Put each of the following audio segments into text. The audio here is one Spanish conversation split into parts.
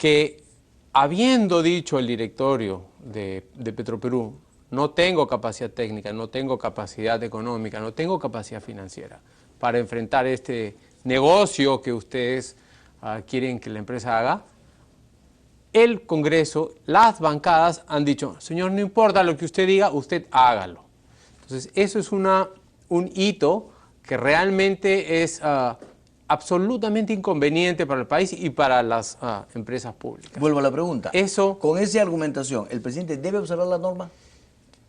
que habiendo dicho el directorio de Petroperú, no tengo capacidad técnica, no tengo capacidad económica, no tengo capacidad financiera para enfrentar este negocio que ustedes quieren que la empresa haga, el Congreso, las bancadas han dicho, señor, no importa lo que usted diga, usted hágalo. Entonces, eso es un hito que realmente es absolutamente inconveniente para el país y para las empresas públicas. Vuelvo a la pregunta. Eso, con esa argumentación, ¿el presidente debe observar la norma?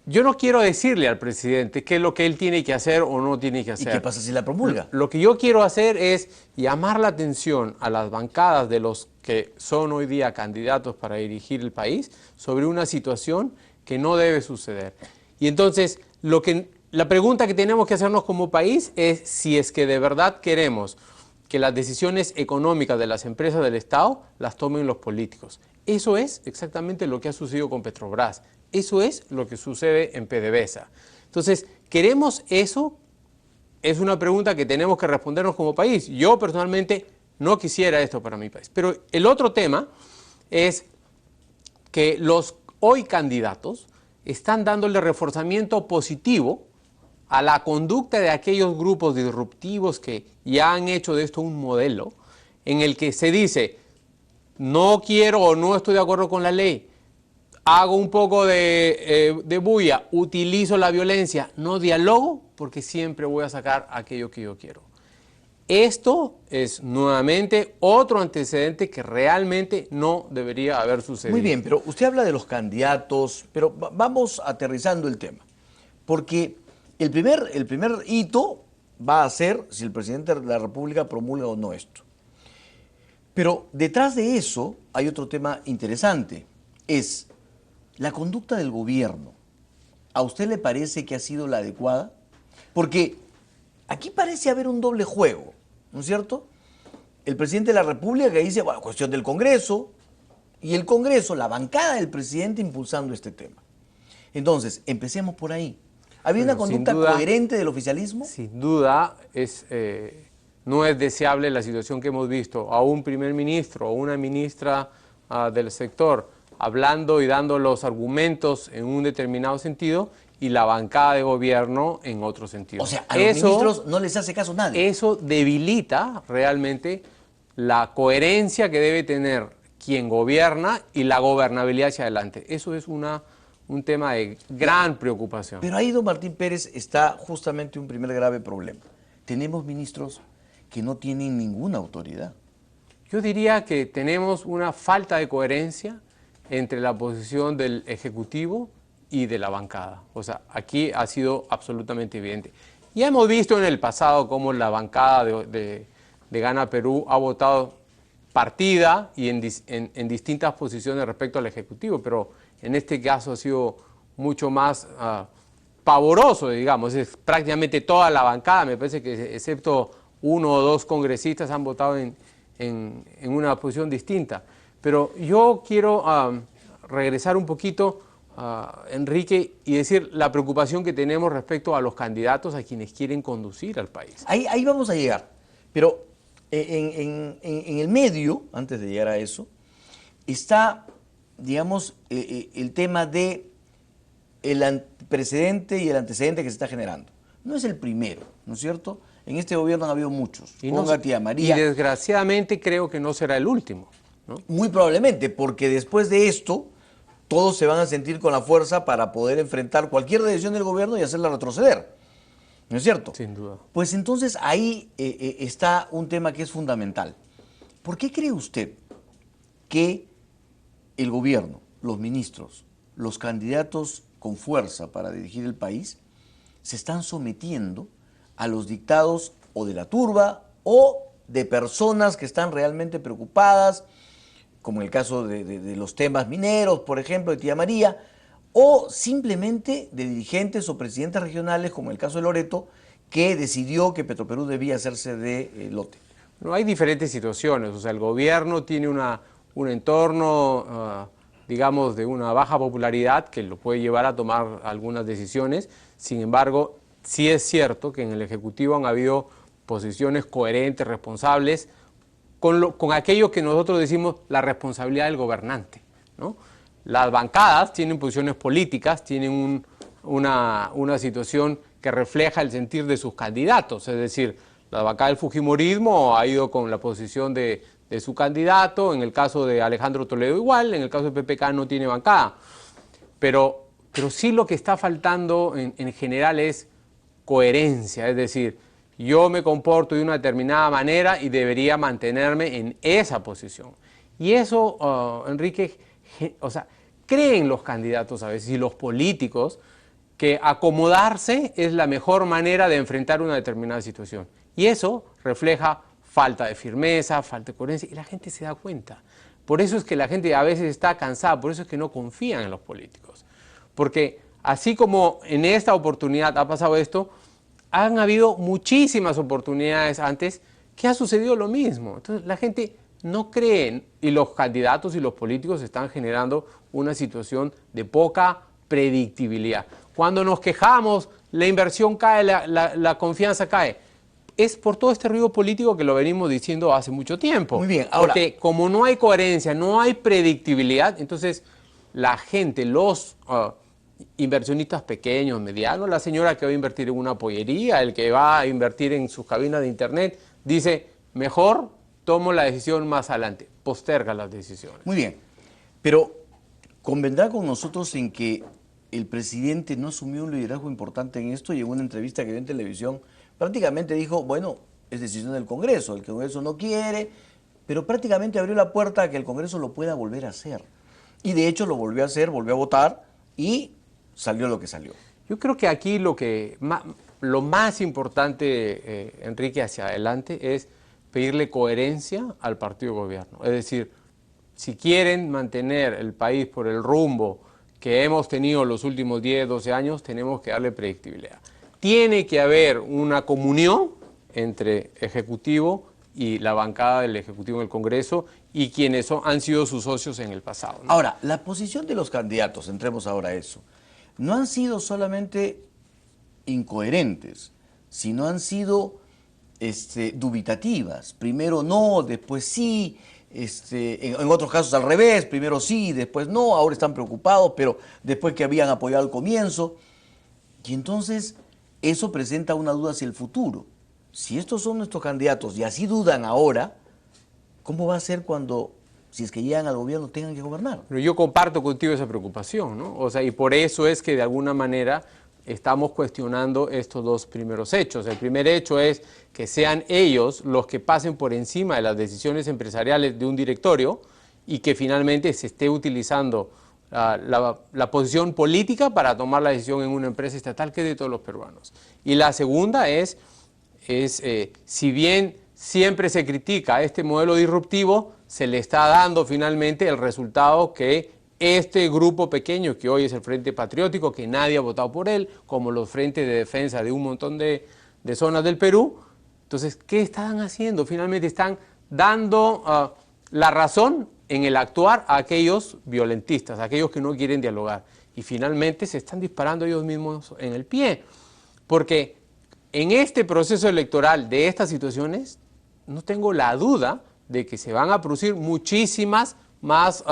yo no quiero decirle al presidente qué es lo que él tiene que hacer o no tiene que hacer. ¿Y qué pasa si la promulga? Lo que yo quiero hacer es llamar la atención a las bancadas de los que son hoy día candidatos para dirigir el país sobre una situación que no debe suceder. Y entonces, la pregunta que tenemos que hacernos como país es si es que de verdad queremos que las decisiones económicas de las empresas del Estado las tomen los políticos. Eso es exactamente lo que ha sucedido con Petrobras. Eso es lo que sucede en PDVSA. Entonces, ¿queremos eso? Es una pregunta que tenemos que respondernos como país. Yo personalmente no quisiera esto para mi país. Pero el otro tema es que los hoy candidatos están dándole reforzamiento positivo a la conducta de aquellos grupos disruptivos que ya han hecho de esto un modelo en el que se dice, no quiero o no estoy de acuerdo con la ley, hago un poco de bulla, utilizo la violencia, no dialogo porque siempre voy a sacar aquello que yo quiero. Esto es nuevamente otro antecedente que realmente no debería haber sucedido. Muy bien, pero usted habla de los candidatos, pero vamos aterrizando el tema. Porque el primer hito va a ser si el presidente de la República promulga o no esto. Pero detrás de eso hay otro tema interesante, es la conducta del gobierno. ¿A usted le parece que ha sido la adecuada? Porque aquí parece haber un doble juego, ¿no es cierto? El presidente de la República que dice, bueno, cuestión del Congreso, y el Congreso, la bancada del presidente impulsando este tema. Entonces, empecemos por ahí. ¿Había una conducta coherente del oficialismo? Sin duda, no es deseable la situación que hemos visto a un primer ministro o una ministra del sector hablando y dando los argumentos en un determinado sentido y la bancada de gobierno en otro sentido. O sea, a los ministros no les hace caso nadie. Eso debilita realmente la coherencia que debe tener quien gobierna y la gobernabilidad hacia adelante. Eso es un tema de gran preocupación. Pero ahí, don Martín Pérez, está justamente un primer grave problema. Tenemos ministros que no tienen ninguna autoridad. Yo diría que tenemos una falta de coherencia entre la posición del Ejecutivo y de la bancada. O sea, aquí ha sido absolutamente evidente. Ya hemos visto en el pasado cómo la bancada de Gana Perú ha votado partida y en distintas posiciones respecto al Ejecutivo, pero en este caso ha sido mucho más pavoroso, digamos. Es prácticamente toda la bancada, me parece que excepto uno o dos congresistas han votado en una posición distinta. Pero yo quiero regresar un poquito, Enrique, y decir la preocupación que tenemos respecto a los candidatos a quienes quieren conducir al país. Ahí vamos a llegar, pero en el medio, antes de llegar a eso, está, digamos, el tema de el precedente y el antecedente que se está generando. No es el primero, ¿no es cierto? En este gobierno han habido muchos. Ponga Tía María. Y desgraciadamente creo que no será el último, ¿no? Muy probablemente, porque después de esto, todos se van a sentir con la fuerza para poder enfrentar cualquier decisión del gobierno y hacerla retroceder. ¿No es cierto? Sin duda. Pues entonces ahí está un tema que es fundamental. ¿Por qué cree usted que el gobierno, los ministros, los candidatos con fuerza para dirigir el país, se están sometiendo a los dictados o de la turba o de personas que están realmente preocupadas, como en el caso de los temas mineros, por ejemplo, de Tía María, o simplemente de dirigentes o presidentes regionales, como el caso de Loreto, que decidió que Petroperú debía hacerse de lote? No, hay diferentes situaciones. O sea, el gobierno tiene un entorno, digamos, de una baja popularidad que lo puede llevar a tomar algunas decisiones. Sin embargo, sí es cierto que en el Ejecutivo han habido posiciones coherentes, responsables, con aquello que nosotros decimos la responsabilidad del gobernante, ¿no? Las bancadas tienen posiciones políticas, tienen una situación que refleja el sentir de sus candidatos, es decir, la bancada del fujimorismo ha ido con la posición de su candidato, en el caso de Alejandro Toledo igual, en el caso de PPK no tiene bancada, pero sí lo que está faltando en general es coherencia, es decir, yo me comporto de una determinada manera y debería mantenerme en esa posición. Y eso, Enrique, o sea, creen los candidatos a veces y los políticos que acomodarse es la mejor manera de enfrentar una determinada situación. Y eso refleja falta de firmeza, falta de coherencia, y la gente se da cuenta. Por eso es que la gente a veces está cansada, por eso es que no confían en los políticos. Porque así como en esta oportunidad ha pasado esto, han habido muchísimas oportunidades antes que ha sucedido lo mismo. Entonces la gente no cree, y los candidatos y los políticos están generando una situación de poca predictibilidad. Cuando nos quejamos, la inversión cae, la confianza cae. Es por todo este ruido político que lo venimos diciendo hace mucho tiempo. Muy bien, ahora, porque como no hay coherencia, no hay predictibilidad, entonces la gente, los inversionistas pequeños, medianos, la señora que va a invertir en una pollería, el que va a invertir en sus cabinas de internet, dice, mejor tomo la decisión más adelante, posterga las decisiones. Muy bien, pero convendrá con nosotros en que el presidente no asumió un liderazgo importante en esto y en una entrevista que dio en televisión prácticamente dijo, bueno, es decisión del Congreso, el Congreso no quiere, pero prácticamente abrió la puerta a que el Congreso lo pueda volver a hacer. Y de hecho lo volvió a hacer, volvió a votar y salió lo que salió. Yo creo que aquí lo más importante, Enrique, hacia adelante es pedirle coherencia al partido de gobierno. Es decir, si quieren mantener el país por el rumbo que hemos tenido los últimos 10, 12 años, tenemos que darle predictibilidad. Tiene que haber una comunión entre Ejecutivo y la bancada del Ejecutivo en el Congreso y quienes han sido sus socios en el pasado, ¿no? Ahora, la posición de los candidatos, entremos ahora a eso, no han sido solamente incoherentes, sino han sido dubitativas. Primero no, después sí, en otros casos al revés, primero sí, después no, ahora están preocupados, pero después que habían apoyado al comienzo. Y entonces eso presenta una duda hacia el futuro. Si estos son nuestros candidatos y así dudan ahora, ¿cómo va a ser cuando, si es que llegan al gobierno, tengan que gobernar? Pero yo comparto contigo esa preocupación, ¿no? O sea, y por eso es que de alguna manera estamos cuestionando estos dos primeros hechos. El primer hecho es que sean ellos los que pasen por encima de las decisiones empresariales de un directorio y que finalmente se esté utilizando la posición política para tomar la decisión en una empresa estatal que es de todos los peruanos. Y la segunda es si bien siempre se critica este modelo disruptivo, se le está dando finalmente el resultado que este grupo pequeño, que hoy es el Frente Patriótico, que nadie ha votado por él, como los frentes de defensa de un montón de zonas del Perú. Entonces, ¿qué están haciendo? Finalmente están dando la razón en el actuar a aquellos violentistas, a aquellos que no quieren dialogar. Y finalmente se están disparando ellos mismos en el pie. Porque en este proceso electoral de estas situaciones, no tengo la duda de que se van a producir muchísimas más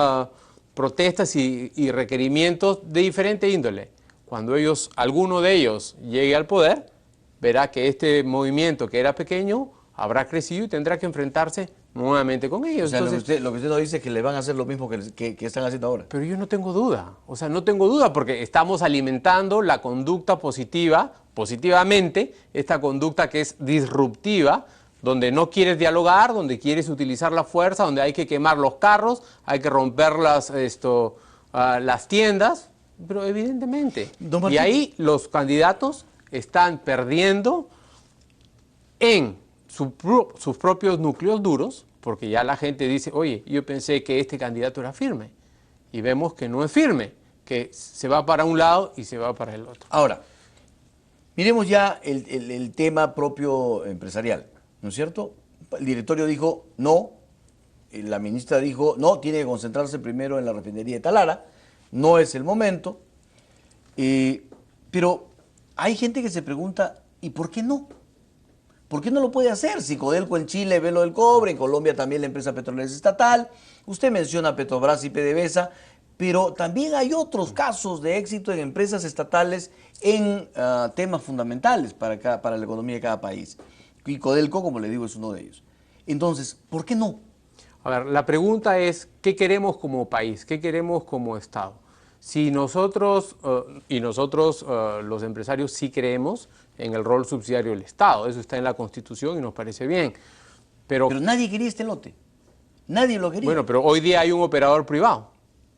protestas y requerimientos de diferente índole. Cuando alguno de ellos llegue al poder, verá que este movimiento que era pequeño habrá crecido y tendrá que enfrentarse nuevamente con ellos. O sea, entonces, lo que usted nos dice es que le van a hacer lo mismo que están haciendo ahora. Pero yo no tengo duda, o sea, no tengo duda porque estamos alimentando la conducta positivamente, esta conducta que es disruptiva, donde no quieres dialogar, donde quieres utilizar la fuerza, donde hay que quemar los carros, hay que romper las tiendas, pero evidentemente. Y ahí los candidatos están perdiendo en sus propios núcleos duros, porque ya la gente dice, oye, yo pensé que este candidato era firme, y vemos que no es firme, que se va para un lado y se va para el otro. Ahora, miremos ya el tema propio empresarial, ¿no es cierto? El directorio dijo no, la ministra dijo no, tiene que concentrarse primero en la refinería de Talara, no es el momento, pero hay gente que se pregunta, ¿y por qué no? ¿Por qué no lo puede hacer? Si Codelco en Chile ve lo del cobre, en Colombia también la empresa petrolera es estatal, usted menciona Petrobras y PDVSA, pero también hay otros casos de éxito en empresas estatales en temas fundamentales para la economía de cada país. Y Codelco, como le digo, es uno de ellos. Entonces, ¿por qué no? A ver, la pregunta es, ¿qué queremos como país? ¿Qué queremos como Estado? Si nosotros, los empresarios, sí creemos en el rol subsidiario del Estado, eso está en la Constitución y nos parece bien. Pero nadie quería este lote. Nadie lo quería. Bueno, pero hoy día hay un operador privado.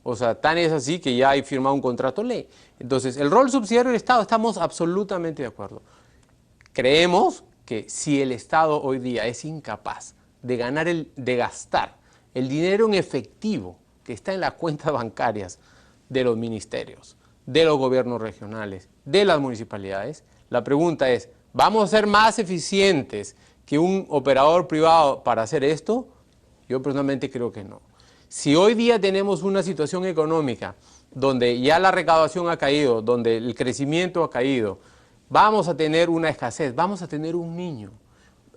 O sea, tan es así que ya hay firmado un contrato ley. Entonces, el rol subsidiario del Estado, estamos absolutamente de acuerdo. Creemos que si el Estado hoy día es incapaz de gastar el dinero en efectivo que está en las cuentas bancarias de los ministerios, de los gobiernos regionales, de las municipalidades, la pregunta es, ¿vamos a ser más eficientes que un operador privado para hacer esto? Yo personalmente creo que no. Si hoy día tenemos una situación económica donde ya la recaudación ha caído, donde el crecimiento ha caído, vamos a tener una escasez, vamos a tener un niño.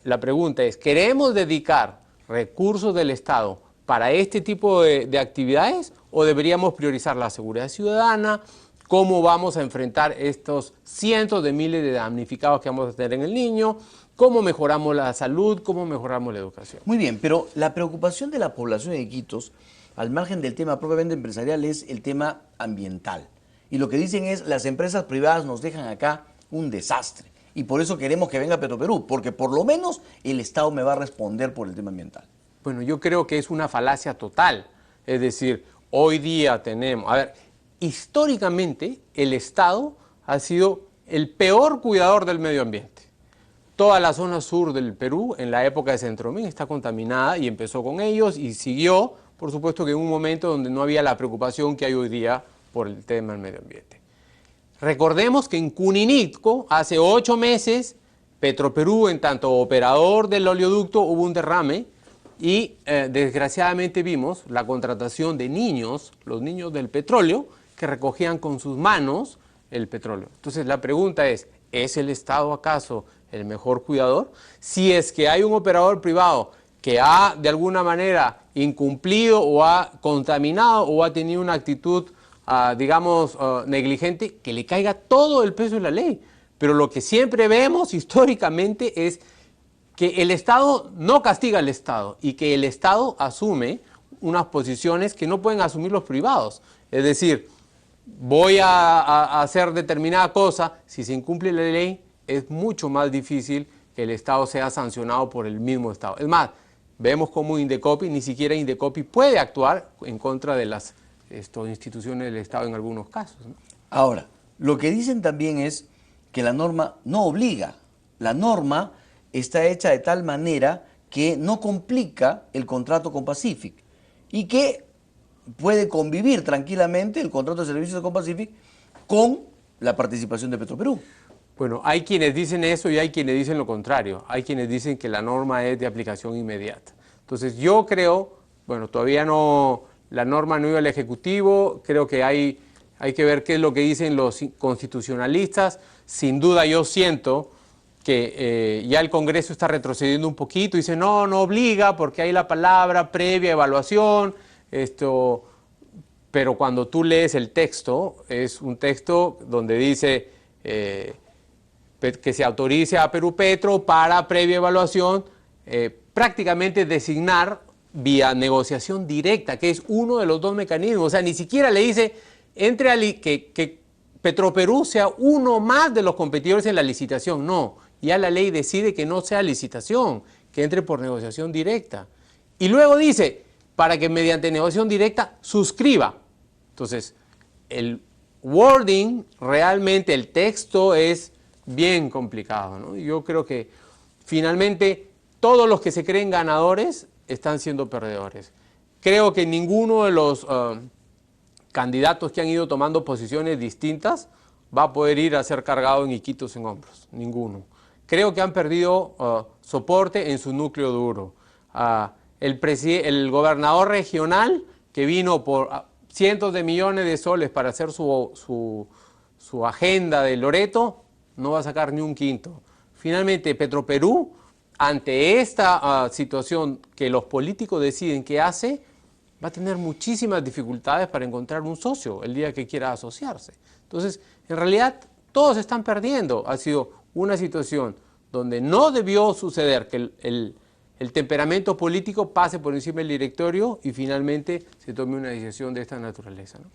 La pregunta es, ¿queremos dedicar recursos del Estado para este tipo de actividades o deberíamos priorizar la seguridad ciudadana? ¿Cómo vamos a enfrentar estos cientos de miles de damnificados que vamos a tener en el niño? ¿Cómo mejoramos la salud? ¿Cómo mejoramos la educación? Muy bien, pero la preocupación de la población de Iquitos, al margen del tema propiamente empresarial, es el tema ambiental. Y lo que dicen es, las empresas privadas nos dejan acá un desastre. Y por eso queremos que venga Petroperú, porque por lo menos el Estado me va a responder por el tema ambiental. Bueno, yo creo que es una falacia total. Es decir, hoy día tenemos... A ver, históricamente el Estado ha sido el peor cuidador del medio ambiente. Toda la zona sur del Perú, en la época de Centromín, está contaminada y empezó con ellos y siguió, por supuesto que en un momento donde no había la preocupación que hay hoy día por el tema del medio ambiente. Recordemos que en Cuninicó, hace 8 meses, Petroperú, en tanto operador del oleoducto, hubo un derrame y desgraciadamente vimos la contratación de niños, los niños del petróleo, que recogían con sus manos el petróleo. Entonces la pregunta es el Estado acaso el mejor cuidador? Si es que hay un operador privado que ha de alguna manera incumplido o ha contaminado o ha tenido una actitud, negligente, que le caiga todo el peso de la ley. Pero lo que siempre vemos históricamente es que el Estado no castiga al Estado y que el Estado asume unas posiciones que no pueden asumir los privados. Es decir, voy a hacer determinada cosa, si se incumple la ley, es mucho más difícil que el Estado sea sancionado por el mismo Estado. Es más, vemos como Indecopi, ni siquiera Indecopi puede actuar en contra de las instituciones del Estado en algunos casos, ¿no? Ahora, lo que dicen también es que la norma no obliga. La norma está hecha de tal manera que no complica el contrato con Pacific y que puede convivir tranquilamente el contrato de servicios con Pacific con la participación de Petroperú. Bueno, hay quienes dicen eso y hay quienes dicen lo contrario. Hay quienes dicen que la norma es de aplicación inmediata. Entonces yo creo, bueno, todavía no, la norma no iba al Ejecutivo, creo que hay que ver qué es lo que dicen los constitucionalistas. Sin duda yo siento que ya el Congreso está retrocediendo un poquito y dice no obliga porque hay la palabra previa evaluación, pero cuando tú lees el texto, es un texto donde dice que se autorice a Perú Petro para previa evaluación, prácticamente designar vía negociación directa, que es uno de los dos mecanismos. O sea, ni siquiera le dice que Petroperú sea uno más de los competidores en la licitación. No, ya la ley decide que no sea licitación, que entre por negociación directa. Y luego dice, para que mediante negociación directa suscriba. Entonces, el wording, realmente el texto es bien complicado, ¿no? Yo creo que finalmente todos los que se creen ganadores están siendo perdedores. Creo que ninguno de los candidatos que han ido tomando posiciones distintas va a poder ir a ser cargado en Iquitos en hombros, ninguno. Creo que han perdido soporte en su núcleo duro. El gobernador regional que vino por cientos de millones de soles para hacer su agenda de Loreto, no va a sacar ni un quinto. Finalmente, Petroperú ante esta situación que los políticos deciden qué hace, va a tener muchísimas dificultades para encontrar un socio el día que quiera asociarse. Entonces, en realidad, todos están perdiendo. Ha sido una situación donde no debió suceder que el temperamento político pase por encima del directorio y finalmente se tome una decisión de esta naturaleza, ¿no?